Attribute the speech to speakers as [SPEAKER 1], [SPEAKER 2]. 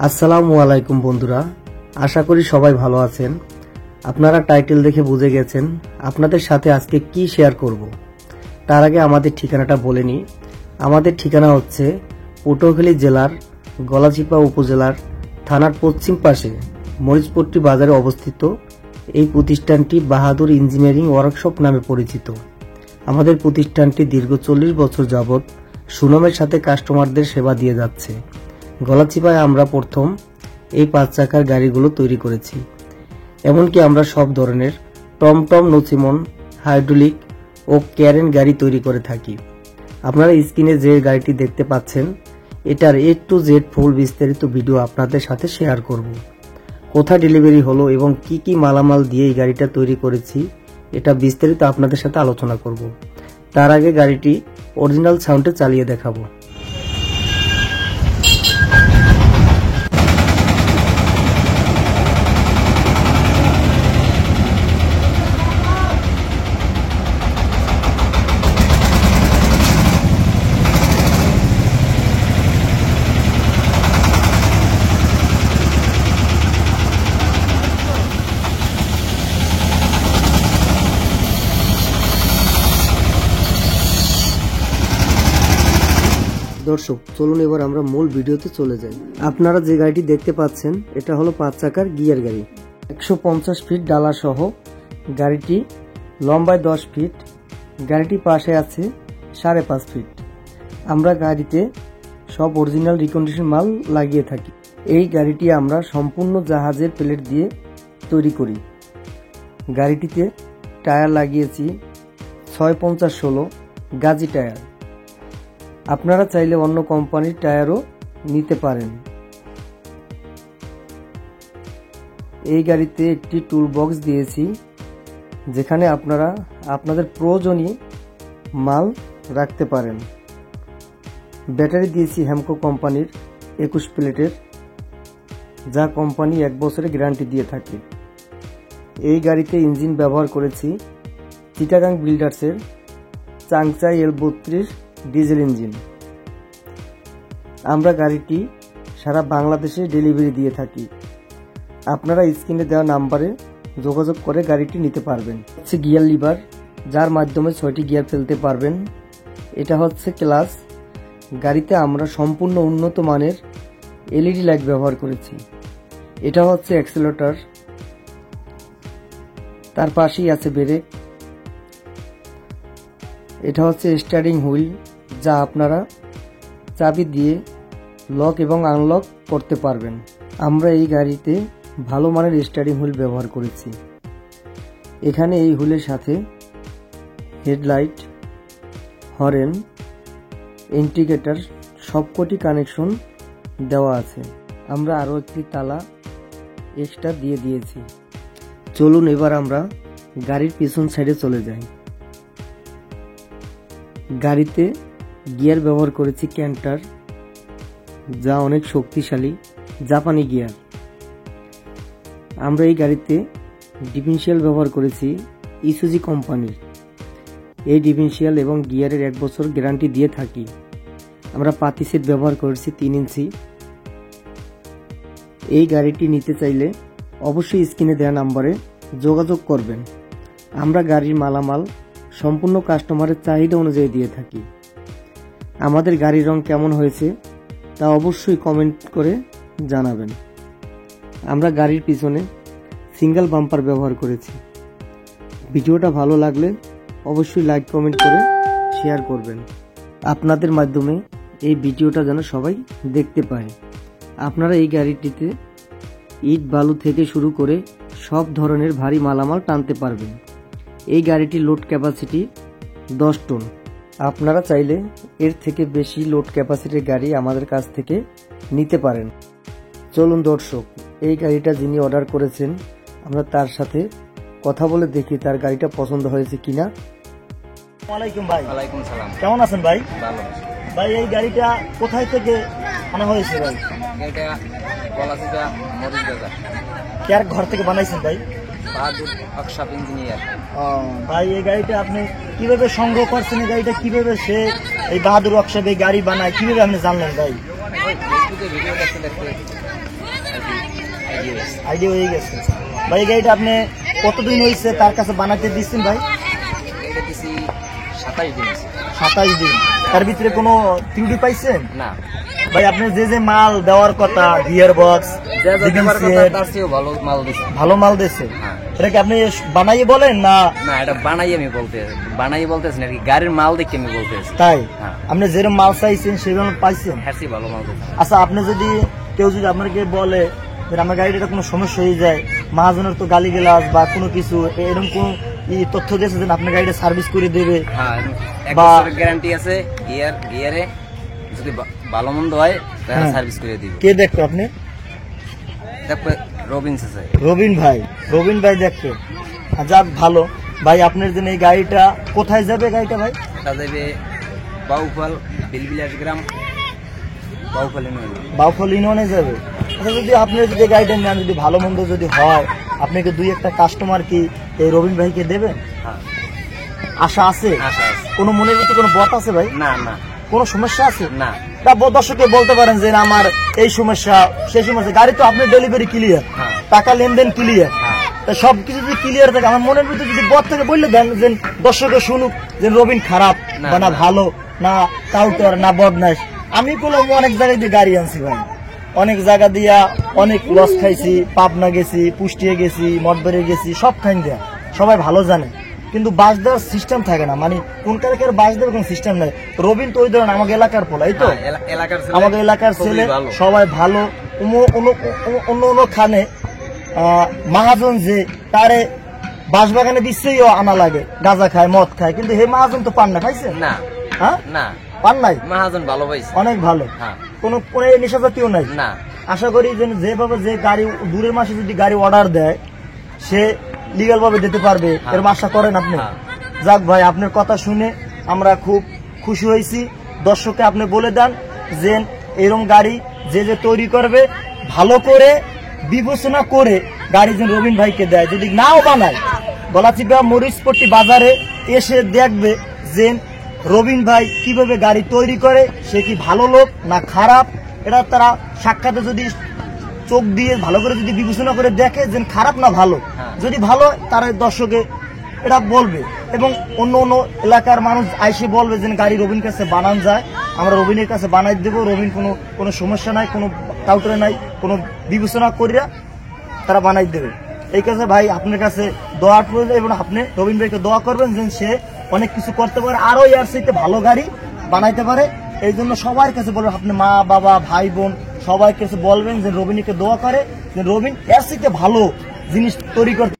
[SPEAKER 1] আসসালামু আলাইকুম বন্ধুরা, আশা করি সবাই ভালো আছেন। আপনারা টাইটেল দেখে বুঝে গেছেন আপনাদের সাথে আজকে কি শেয়ার করব। তার আগে আমাদের ঠিকানাটা বলে নিই। আমাদের ঠিকানা হচ্ছে পটুয়াখালী জেলার গলাচিপা উপজেলার থানার পশ্চিম পাশে মরিচপট্টি বাজারে অবস্থিত। এই প্রতিষ্ঠানটি বাহাদুর ইঞ্জিনিয়ারিং ওয়ার্কশপ নামে পরিচিত। আমাদের প্রতিষ্ঠানটি দীর্ঘ 40 বছর যাবৎ সুনামের সাথে কাস্টমারদের সেবা দিয়ে যাচ্ছে। গলাচিপায় আমরা প্রথম এই 5 চাকার গাড়িগুলো তৈরি করেছি। এমনকি আমরা সব ধরনের টমটম, নচিমন, হাইড্রোলিক ও ক্যারেন গাড়ি তৈরি করে থাকি। আপনারা স্ক্রিনে যে গাড়িটি দেখতে পাচ্ছেন, এটার A to Z ফুল বিস্তারিত ভিডিও আপনাদের সাথে শেয়ার করব। কোথায় ডেলিভারি হলো এবং কি কি মালামাল দিয়ে এই গাড়িটা তৈরি করেছি, এটা বিস্তারিত আপনাদের সাথে আলোচনা করব। তার আগে গাড়িটি অরিজিনাল সাউন্ডে চালিয়ে দেখাবো। দর্শক, চলুন এবার আমরা মূল ভিডিওতে চলে যাই। আপনারা যে গাড়িটি দেখতে পাচ্ছেন, এটা হলো 5 চাকার গিয়ার গাড়ি। 150 ফিট ডালা সহ গাড়িটি, লম্বায় 10 ফিট। গাড়িটি পাশে আছে 5.5 ফিট। আমরা গাড়িতে সব অরিজিনাল রিকন্ডিশন মাল লাগিয়ে থাকি। এই গাড়িটি আমরা সম্পূর্ণ জাহাজের প্লেট দিয়ে তৈরি করি। গাড়িটিতে টায়ার লাগিয়েছি 650-16 গাজি টায়ার। আপনারা চাইলে অন্য কোম্পানির টায়ারও নিতে পারেন। এই গাড়িতে একটি টুল বক্স দিয়েছি, যেখানে আপনারা আপনাদের প্রয়োজনীয় মাল রাখতে পারেন। ব্যাটারি দিয়েছি হ্যামকো কোম্পানির 21 প্লেটের, যা কোম্পানি 1 বছরের গ্যারান্টি দিয়ে থাকে। এই গাড়িতে ইঞ্জিন ব্যবহার করেছি চিটাগাং বিল্ডার্সের চাংচাই L32 ডিজেল ইঞ্জিন। আমরা গাড়িটি সারা বাংলাদেশে ডেলিভারি দিয়ে থাকি। আপনারা স্ক্রিনে দেওয়া নাম্বারে যোগাযোগ করে গাড়িটি নিতে পারবেন। হচ্ছে গিয়ার লিভার, যার মাধ্যমে 6টি গিয়ার ফেলতে পারবেন। এটা হচ্ছে ক্লাচ। গাড়িতে আমরা সম্পূর্ণ উন্নত মানের LED লাইট ব্যবহার করেছি। এটা হচ্ছে অ্যাক্সিলারেটর, তার পাশেই আছে ব্রেক। এটা হচ্ছে স্টার্টিং হুইল, যা আপনারা চাবি দিয়ে লক এবং আনলক করতে পারবেন। আমরা এই গাড়িতে ভালো মানের স্টার্টিং হুইল ব্যবহার করেছি। এখানে এই হুইলের সাথে হেডলাইট, হর্ন, ইন্ডিকেটর সবকটি কানেকশন দেওয়া আছে। আমরা আরও একটি তালা এক্সট্রা দিয়ে দিয়েছি। চলুন এবার আমরা গাড়ির পিছন সাইডে চলে যাই। গাড়িতে গিয়ার ব্যবহার করেছি ক্যান্টার, যা অনেক শক্তিশালী জাপানি গিয়ার। আমরা এই গাড়িতে ডিফারেন্সিয়াল ব্যবহার করেছি ইসুজি কোম্পানির। এই ডিফারেন্সিয়াল এবং গিয়ারের 1 বছর গ্যারান্টি দিয়ে থাকি। আমরা পাতি সেট ব্যবহার করেছি 3 ইঞ্চি। এই গাড়িটি নিতে চাইলে অবশ্যই স্ক্রিনে দেওয়া নাম্বারে যোগাযোগ করবেন। আমরা গাড়ির মালামাল সম্পূর্ণ কাস্টমারের চাহিদা অনুযায়ী দিয়ে থাকি। আমাদের গাড়ির রং কেমন হয়েছে তা অবশ্যই কমেন্ট করে জানাবেন। আমরা গাড়ির পিছনে সিঙ্গেল বাম্পার ব্যবহার করেছি। ভিডিওটা ভালো লাগলে অবশ্যই লাইক, কমেন্ট করে শেয়ার করবেন। আপনাদের মাধ্যমে এই ভিডিওটা যেন সবাই দেখতে পায়। আপনারা এই গাড়িটিতে ইট, বালু থেকে শুরু করে সব ধরনের ভারী মালামাল টানতে পারবেন। এই গাড়িটির লোড ক্যাপাসিটি 10 টন। আপনারা চাইলে এর থেকে বেশি লোড ক্যাপাসিটির গাড়ি আমাদের কাছ থেকে নিতে পারেন। চলুন দর্শক, এই গাড়িটা যিনি অর্ডার করেছেন, আমরা তার সাথে কথা বলে দেখি তার গাড়িটা পছন্দ হয়েছে কিনা। ওয়ালাইকুম ভাই।
[SPEAKER 2] ওয়ালাইকুম সালাম।
[SPEAKER 1] কেমন আছেন ভাই?
[SPEAKER 2] ভালো।
[SPEAKER 1] ভাই, এই গাড়িটা কোথায় থেকে আনা হয়েছে ভাই?
[SPEAKER 2] এটা গলাচিপা মরিচ বাজার।
[SPEAKER 1] কার ঘর থেকে বানাইছেন ভাই?
[SPEAKER 2] বাহাদুর ওয়ার্কশপ ইঞ্জিনিয়ার।
[SPEAKER 1] ভাই, এই গাড়িটা আপনি কিভাবে সংগ্রহ করছেন? এই গাড়িটা কিভাবে সে এই বাহাদুর ওয়ার্কশপ এই গাড়ি বানায়, কিভাবে আপনি জানলেন ভাই?
[SPEAKER 2] ফেসবুকে ভিডিও দেখতে দেখতে
[SPEAKER 3] আইডিয়া হয়ে গেছে ভাই। এই গাড়িটা আপনি কতদিন হয়েছে তার কাছে বানাতে দিচ্ছেন ভাই?
[SPEAKER 2] এটা দিছি 27 দিন হয়েছে।
[SPEAKER 3] 27 দিন। তার ভিতরে কোনো ত্রুটি পাইছেন?
[SPEAKER 2] না,
[SPEAKER 3] ভাই আপনি যে মাল দেওয়ার কথা গিয়ার বক্স
[SPEAKER 2] তার চেয়েও ভালো মাল দিছে।
[SPEAKER 3] ভালো মাল দিচ্ছে।
[SPEAKER 2] হ্যাঁ।
[SPEAKER 3] এটা কি আপনি বানাইয়ে বলেন না?
[SPEAKER 2] না, এটা বানাই বলতেছি না, গাড়ির মাল দেখে আমি বলতেছি।
[SPEAKER 3] তাই
[SPEAKER 2] হ্যাঁ।
[SPEAKER 3] আপনি যেরকম মাল চাইছেন সেরকম পাইছেন?
[SPEAKER 2] হ্যাঁ, ভালো মাল দিছে।
[SPEAKER 3] আচ্ছা, আপনি যদি কেউ যদি আপনাকে বলে যে আমার গাড়িটা কোনো সমস্যা হয়ে যায়, মহাজনের তো গালি গালাজ বা কোনো কিছু এরকম কোন তথ্য দিয়েছে যে আপনার গাড়িটা সার্ভিস করে দেবে?
[SPEAKER 2] হ্যাঁ, এক
[SPEAKER 3] বা
[SPEAKER 2] বছরের গ্যারান্টি আছে। গিয়ারে যদি ভালো মন্দ হয় তাহলে
[SPEAKER 3] হ্যাঁ।
[SPEAKER 2] সার্ভিস করে দিবে।
[SPEAKER 3] কে দেখতো আপনি?
[SPEAKER 2] দেখো রবিনস আছে।
[SPEAKER 3] রবিন ভাই দেখতো। যাক ভালো ভাই। আপনার জন্য এই গাড়িটা কোথায় যাবে গাড়িটা ভাই?
[SPEAKER 2] এটা যাবে বাউফল বিলবিলাস গ্রাম, বাউফল ইউনিয়ন।
[SPEAKER 3] বাউফল ইউনিয়নে যাবে। আচ্ছা, যদি আপনি যদি গাড়িটা নেন, যদি ভালো মন্দ যদি হয়, আপনাকে দুই একটা কাস্টমার কি এই রবিন ভাইকে দেবেন?
[SPEAKER 2] হ্যাঁ,
[SPEAKER 3] আশা আছে?
[SPEAKER 2] আশা আছে।
[SPEAKER 3] কোনো মনের ভিতরে কোনো বট আছে ভাই?
[SPEAKER 2] না না
[SPEAKER 3] কোনো সমস্যা আছে?
[SPEAKER 2] না।
[SPEAKER 3] তা দর্শককে বলতে পারেন যে না, আমার এই সমস্যা সেই সমস্যা। গাড়ি তো আপনার ডেলিভারি ক্লিয়ার,
[SPEAKER 2] হ্যাঁ।
[SPEAKER 3] টাকা লেনদেন ক্লিয়ার,
[SPEAKER 2] হ্যাঁ।
[SPEAKER 3] তা সবকিছু যদি ক্লিয়ার থাকে, আমার মনের ভিতরে যদি বট থেকে বললে দেন যে দর্শকে শুনুক যে রবিন খারাপ
[SPEAKER 2] না,
[SPEAKER 3] বা না
[SPEAKER 2] না।
[SPEAKER 3] ভালো না কাউটার না বদমাস। আমি কোনো অনেক জায়গায় দিয়ে গাড়ি আনছি ভাই, অনেক জায়গা দিয়া অনেক লস খাইছি, পাবনা গেছি, পুষ্টিয়ে গেছি, মঠবাড়ি গেছি, সব খাইন দেয়া সবাই ভালো জানে। কিন্তু বাস দেওয়ার সিস্টেম থাকে না, মানে কোন কারকের বাস দেওয়ার কোন সিস্টেম নাই। রবিন তো ওই ধরেন আমাকে এলাকার পোলা, এই তো
[SPEAKER 2] হ্যাঁ, এলাকার ছেলে,
[SPEAKER 3] আমাদের এলাকার
[SPEAKER 2] খুবই
[SPEAKER 3] ছেলে,
[SPEAKER 2] ভালো।
[SPEAKER 3] সবাই ভালো। অন্য খানে মহাজন যে তারে বাঁশবাগানে দিচ্ছেই আনা লাগে, গাঁজা খায় মদ খায়, কিন্তু হে মহাজন তো পান না, খাইছে
[SPEAKER 2] না
[SPEAKER 3] হ্যাঁ
[SPEAKER 2] না,
[SPEAKER 3] পান নাই?
[SPEAKER 2] মহাজন ভালো পাইছে।
[SPEAKER 3] অনেক ভালো,
[SPEAKER 2] হ্যাঁ।
[SPEAKER 3] কোনো নেশা জাতীয় নাই।
[SPEAKER 2] না,
[SPEAKER 3] আশা করি যেভাবে যে গাড়ি দূরের মাসে যদি গাড়ি অর্ডার দেয় সে লিগাল ভাবে দিতে পারবে, এর আশা করেন আপনি?
[SPEAKER 2] হ্যাঁ।
[SPEAKER 3] যাক ভাই, আপনার কথা শুনে আমরা খুব খুশি হয়েছি। দর্শককে আপনি বলে দেন যে এরকম গাড়ি যে তৈরি করবে ভালো করে বিবেচনা করে গাড়ি যেন রবিন ভাইকে দেয়। যদি নাও বানায়, গলাচিপা মরিচপট্টি বাজারে এসে দেখবে যে রবিন ভাই কিভাবে গাড়ি তৈরি করে, সে কি ভালো লোক না খারাপ। এটা তারা সাক্ষাতে যদি চোখ দিয়ে ভালো করে যদি বিবেচনা করে দেখে যে খারাপ না ভালো, যদি ভালো তারা দর্শকে এটা বলবে, এবং অন্য এলাকার মানুষ আইসে বলবে যে গাড়ি রবিন কাছে বানান যায়, আমরা রবিনের কাছে বানাই দেবো। রবিন কোনো সমস্যা নাই, কোনো কাউটরে নাই, কোনো বিবেচনা করিয়া তারা বানাই দেবে। এই কাছে ভাই আপনার কাছে দোয়া প্রয়োজন, এবং আপনি রবিন ভাইকে দোয়া করবেন যে সে অনেক কিছু করতে পারে, আরো এর চাইতে ভালো গাড়ি বানাইতে পারে। এই জন্য সবার কাছে বলবেন, আপনি মা বাবা ভাই বোন সবাই কাছে বলবেন যে রবিনকে দোয়া করে যে রবিন এর চাইতে ভালো জিনিস তৈরি করতে